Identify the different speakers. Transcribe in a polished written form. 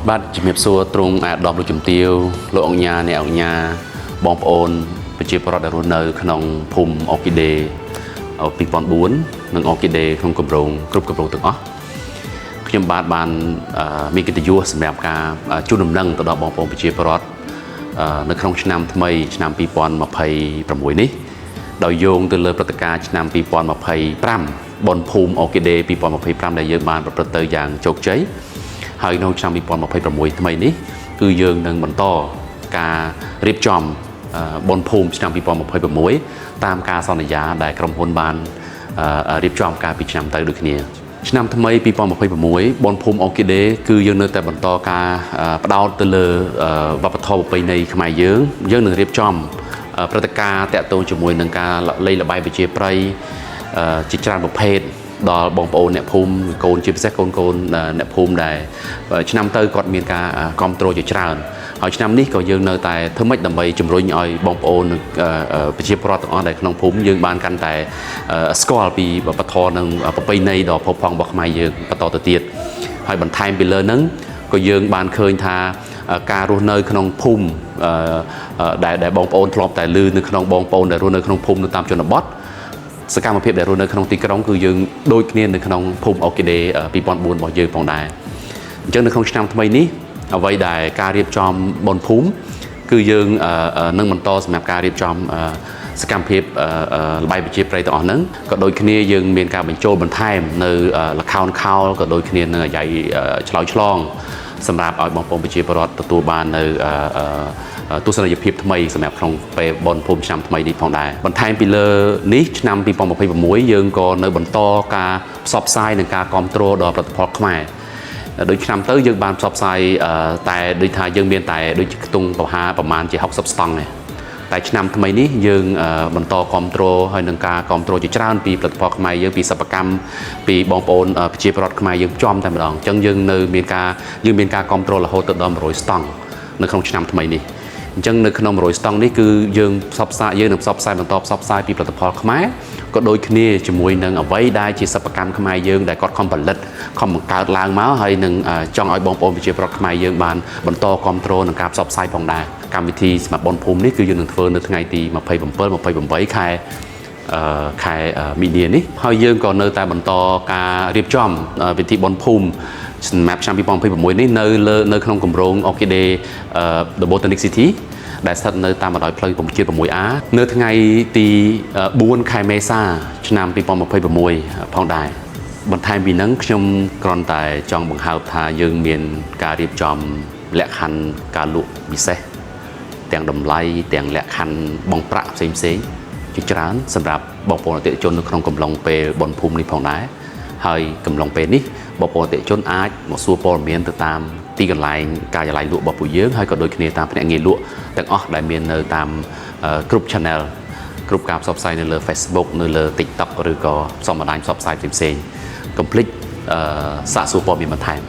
Speaker 1: បាទជំរាបសួរត្រង់អាដាមលោកជំទាវលោកអង្គញាអ្នកអង្គញាបងប្អូនប្រជាពលរដ្ឋដែលរស់នៅក្នុងភូមិអូគីដេ2004និងអូគីដេក្នុងគម្រោងគ្រប់គម្រោងទាំងអស់ខ្ញុំបាទបានមានកិត្តិយសសម្រាប់ការជូនដំណឹងទៅដល់បងប្អូនប្រជាពលរដ្ឋនៅក្នុងឆ្នាំថ្មីឆ្នាំ2026នេះដោយយោងទៅលើព្រឹត្តិការណ៍ឆ្នាំ2025បុណ្យភូមិអូគីដេ2025ដែលយើងបានប្រព្រឹត្តទៅយ៉ាងជោគជ័យហើយនៅឆ្នាំ2026ថ្មីនេះគឺយើងនឹងបន្តការរៀបចំបុណ្យភូមិឆ្នាំ2026តាមការសន្យាដែលក្រុមហ៊ុនបានរៀបចំកាលពីឆ្នាំទៅដូចគ្នាឆ្នាំថ្មី2026បុណ្យភូមិអូគីដេគឺយើងនៅតែបន្តការផ្ដោតទៅលើវប្បធម៌ប្រពៃណីខ្មែរយើងនឹងរៀបចំព្រឹត្តិការណ៍តាក់ទងជាមួយនឹងការលេងល្បែងប្រជាប្រិយជាច្រើនប្រភេទដល់បងប្អូនអ្នកភូមិកូនជាពិសេសកូនអ្នកភូមិដែលឆ្នាំទៅគាត់មានការគ្រប់គ្រងជាច្រើនហើយឆ្នាំនេះក៏យើងនៅតែធ្វើម៉េចដើម្បីជំរុញឲ្យបងប្អូនប្រជាពលរដ្ឋទាំងអស់ដែលក្នុងភូមិយើងបានកាន់តែស្គាល់ពីវប្បធម៌និងប្រពៃណីដ៏ផូរផង់របស់ខ្មែរយើងបន្តទៅទៀតហើយបន្ថែមពីលើហ្នឹងក៏យើងបានឃើញថាការរស់នៅក្នុងភូមិដែលបងប្អូនធ្លាប់តែឮនៅក្នុងបងប្អូនដែលរស់នៅក្នុងភូមិនៅតាមជនបទសកម្មភាពដែលរស់នៅក្នុងទីក្រុងគឺយើងដូចគ្នានៅក្នុងភូមិអូគីដេ2004របស់យើងផងដែរអញ្ចឹងនៅក្នុងឆ្នាំថ្មីនេះអ្វីដែលការរៀបចំបុណ្យភូមិគឺយើងនឹងបន្តសម្រាប់ការរៀបចំសកម្មភាពល្បែងប្រជាប្រិយទាំងអស់ហ្នឹងក៏ដូចគ្នាយើងមានការបញ្ចូលបន្ថែមនៅល្ខោនខោលក៏ដូចគ្នានឹងអាយ៉ៃឆ្លើយឆ្លងសម្រាប់ឲ្យបងប្អូនប្រជាពលរដ្ឋទទួលបាននៅទស្សនីយភាពថ្មីសម្រាប់ក្នុងពេលបុណ្យភូមិឆ្នាំថ្មីនេះផងដែរបន្ថែមពីលើនេះឆ្នាំ2026យើងក៏នៅបន្តការផ្សព្វផ្សាយនិងការគ្រប់គ្រងដល់ផលិតផលខ្មែរដូចឆ្នាំទៅយើងបានផ្សព្វផ្សាយតែដូចថាយើងមានតែដូចខ្ទង់ប្រមាណជា60ស្តង់ទេតែឆ្នាំថ្មីនេះយើងបន្តគ្រប់គ្រងហើយនឹងការគ្រប់គ្រងជាច្រើនពីផលិតផលខ្មែរយើងពីសិប្បកម្មពីបងប្អូនប្រជាពលរដ្ឋខ្មែរយើងចំតែម្ដងអញ្ចឹងយើងមានការគ្រប់គ្រងរហូតទៅដល់100ស្តង់នៅក្នុងឆ្នាំថ្មីនេះអញ្ចឹងនៅក្នុង100ស្តង់នេះគឺយើងនឹងផ្សព្វផ្សាយពីផលិតផលខ្មែរក៏ដូចគ្នាជាមួយនឹងអ្វីដែលជាសិប្បកម្មខ្មែរយើងដែលគាត់ខំផលិតខំបង្កើតឡើងមកហើយនឹងចង់ឲ្យបងប្អូនប្រជាពលរដ្ឋខ្មែរយើងបានបន្តគ្រប់គ្រងនឹងការផ្សព្វផ្សាយផងដែរកម្មវិធីសម្រាប់បុណ្យភូមិនេះគឺយើងនឹងធ្វើនៅថ្ងៃទី27 ខែមីនានេះហើយយើងក៏នៅតែបន្តការរៀបចំពិធីបុណ្យភូមិសម្រាប់ឆ្នាំ2026នេះនៅក្នុងគម្រោងអូគីដេ The Botanic City ដែលស្ថិតនៅតាមបណ្ដោយផ្លូវពំជាតិ 6A នៅថ្ងៃទី4 ខែមេសាឆ្នាំ2026ផងដែរបន្ថែមពីហ្នឹងខ្ញុំគ្រាន់តែចង់បង្ហើបថាយើងមានការរៀបចំលក្ខខណ្ឌការលក់ពិសេសទាំងតម្លៃទាំងលក្ខខណ្ឌបង់ប្រាក់ផ្សេងជាច្រើនសម្រាប់បងប្អូនអតិថិជននៅក្នុងកំឡុងពេលបុណ្យភូមិនេះផងដែរហើយកំឡុងពេលនេះបងប្អូនអតិថិជនអាចមកសួរព័ត៌មានទៅតាមទីកន្លែងការិយាល័យលក់របស់ពួកយើងហើយក៏ដូចគ្នាតាមភ្នាក់ងារលក់ទាំងអស់ដែលមាននៅតាមគ្រប់ channel គ្រប់ការផ្សព្វផ្សាយនៅលើ Facebook នៅលើ TikTok ឬក៏ផ្សព្វផ្សាយផ្សេងៗកុំភ្លេចសាកសួរព័ត៌មានបន្ថែម